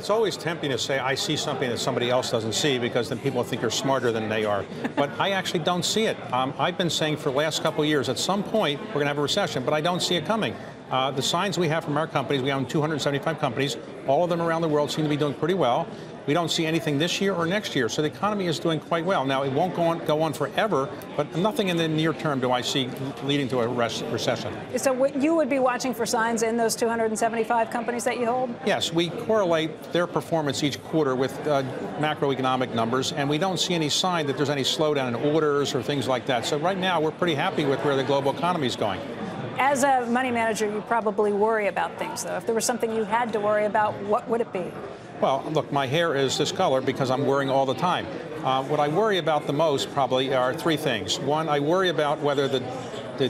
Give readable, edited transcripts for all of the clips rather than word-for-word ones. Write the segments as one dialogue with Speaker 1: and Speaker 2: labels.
Speaker 1: It's always tempting to say I see something that somebody else doesn't see because then people think you're smarter than they are. But I actually don't see it. I've been saying for the last couple of years at some point we're going to have a recession, but I don't see it coming. The signs we have from our companies, we own 275 companies. All of them around the world seem to be doing pretty well. We don't see anything this year or next year, so the economy is doing quite well. Now, it won't go on forever, but nothing in the near term do I see leading to a recession.
Speaker 2: So what you would be watching for signs in those 275 companies that you hold?
Speaker 1: Yes, we correlate their performance each quarter with macroeconomic numbers, and we don't see any sign that there's any slowdown in orders or things like that. So right now, we're pretty happy with where the global economy is going.
Speaker 2: As a money manager, you probably worry about things, though. If there was something you had to worry about, what would it be?
Speaker 1: Well, look, my hair is this color because I'm worrying all the time. What I worry about the most probably are three things. One, I worry about whether the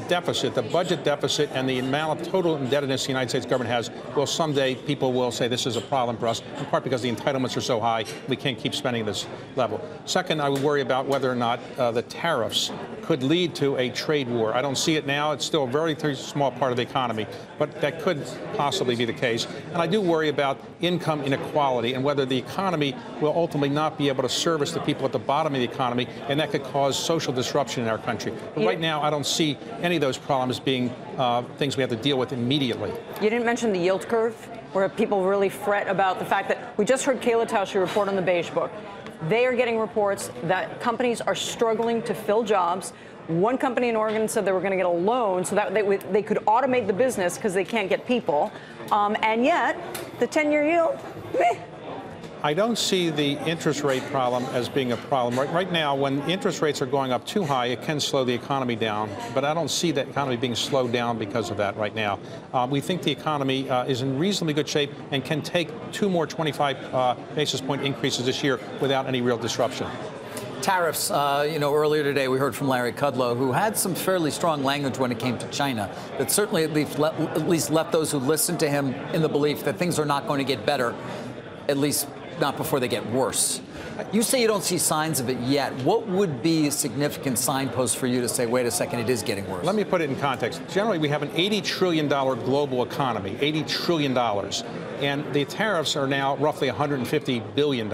Speaker 1: deficit, the budget deficit, and the amount of total indebtedness the United States government has, will someday people will say this is a problem for us, in part because the entitlements are so high, we can't keep spending this level. Second, I would worry about whether or not the tariffs could lead to a trade war. I don't see it now. It's still a very small part of the economy, but that could possibly be the case. And I do worry about income inequality and whether the economy will ultimately not be able to service the people at the bottom of the economy, and that could cause social disruption in our country. But right now, I don't see any of those problems being things we have to deal with immediately.
Speaker 3: You didn't mention the yield curve, where people really fret about the fact that we just heard Kayla Tauscher report on the Beige Book. They are getting reports that companies are struggling to fill jobs. One company in Oregon said they were going to get a loan so that they could automate the business because they can't get people. And yet, the 10-year yield, meh.
Speaker 1: I don't see the interest rate problem as being a problem. Right now, when interest rates are going up too high, it can slow the economy down. But I don't see the economy being slowed down because of that right now. We think the economy is in reasonably good shape and can take 2 more 25 basis point increases this year without any real disruption.
Speaker 4: Tariffs, earlier today we heard from Larry Kudlow, who had some fairly strong language when it came to China, that certainly at least left those who listened to him in the belief that things are not going to get better, at least not before they get worse. You say you don't see signs of it yet. What would be a significant signpost for you to say, wait a second, it is getting worse?
Speaker 1: Let me put it in context. Generally, we have an $80 trillion global economy, $80 trillion. And the tariffs are now roughly $150 billion.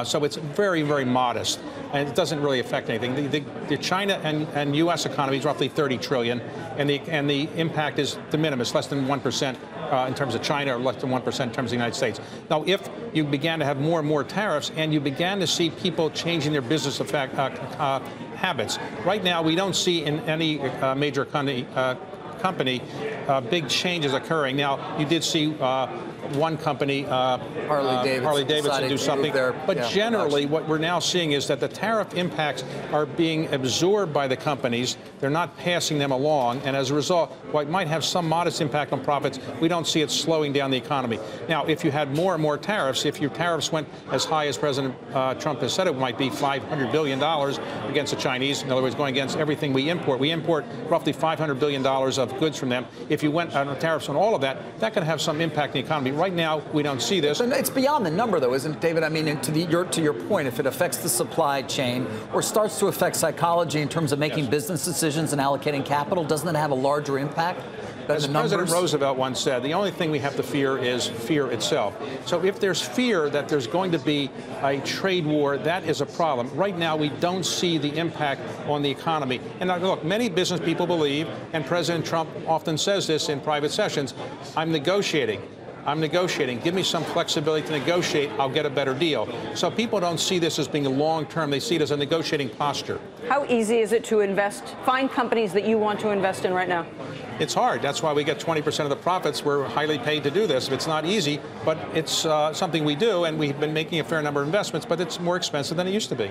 Speaker 1: So it's very, very modest, and it doesn't really affect anything. The China and U.S. economy is roughly $30 trillion, and the impact is de minimis, less than 1% in terms of China, or less than 1% in terms of the United States. Now, if you began to have more and more tariffs, and you began to see people changing their business habits, right now we don't see in any major company big changes occurring. Now, you did see one company, Harley Davidson, do something. But generally, what we're now seeing is that the tariff impacts are being absorbed by the companies. They're not passing them along. And as a result, while it might have some modest impact on profits, we don't see it slowing down the economy. Now, if you had more and more tariffs, if your tariffs went as high as President Trump has said it might be, $500 billion against the Chinese, in other words, going against everything we import. We import roughly $500 billion of goods from them. If you went on tariffs on all of that, that could have some impact on the economy. Right now, we don't see this.
Speaker 4: It's beyond the number, though, isn't it, David? I mean, to your point, if it affects the supply chain or starts to affect psychology in terms of making business decisions and allocating capital, doesn't it have a larger impact?
Speaker 1: As President Roosevelt once said, the only thing we have to fear is fear itself. So if there's fear that there's going to be a trade war, that is a problem. Right now, we don't see the impact on the economy. And look, many business people believe, and President Trump often says this in private sessions, I'm negotiating. Give me some flexibility to negotiate. I'll get a better deal. So people don't see this as being a long-term. They see it as a negotiating posture.
Speaker 3: How easy is it to find companies that you want to invest in right now?
Speaker 1: It's hard. That's why we get 20% of the profits. We're highly paid to do this. It's not easy, but it's something we do, and we've been making a fair number of investments, but it's more expensive than it used to be.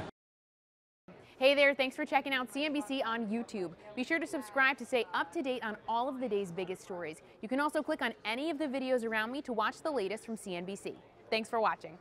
Speaker 5: Hey there, thanks for checking out CNBC on YouTube. Be sure to subscribe to stay up to date on all of the day's biggest stories. You can also click on any of the videos around me to watch the latest from CNBC. Thanks for watching.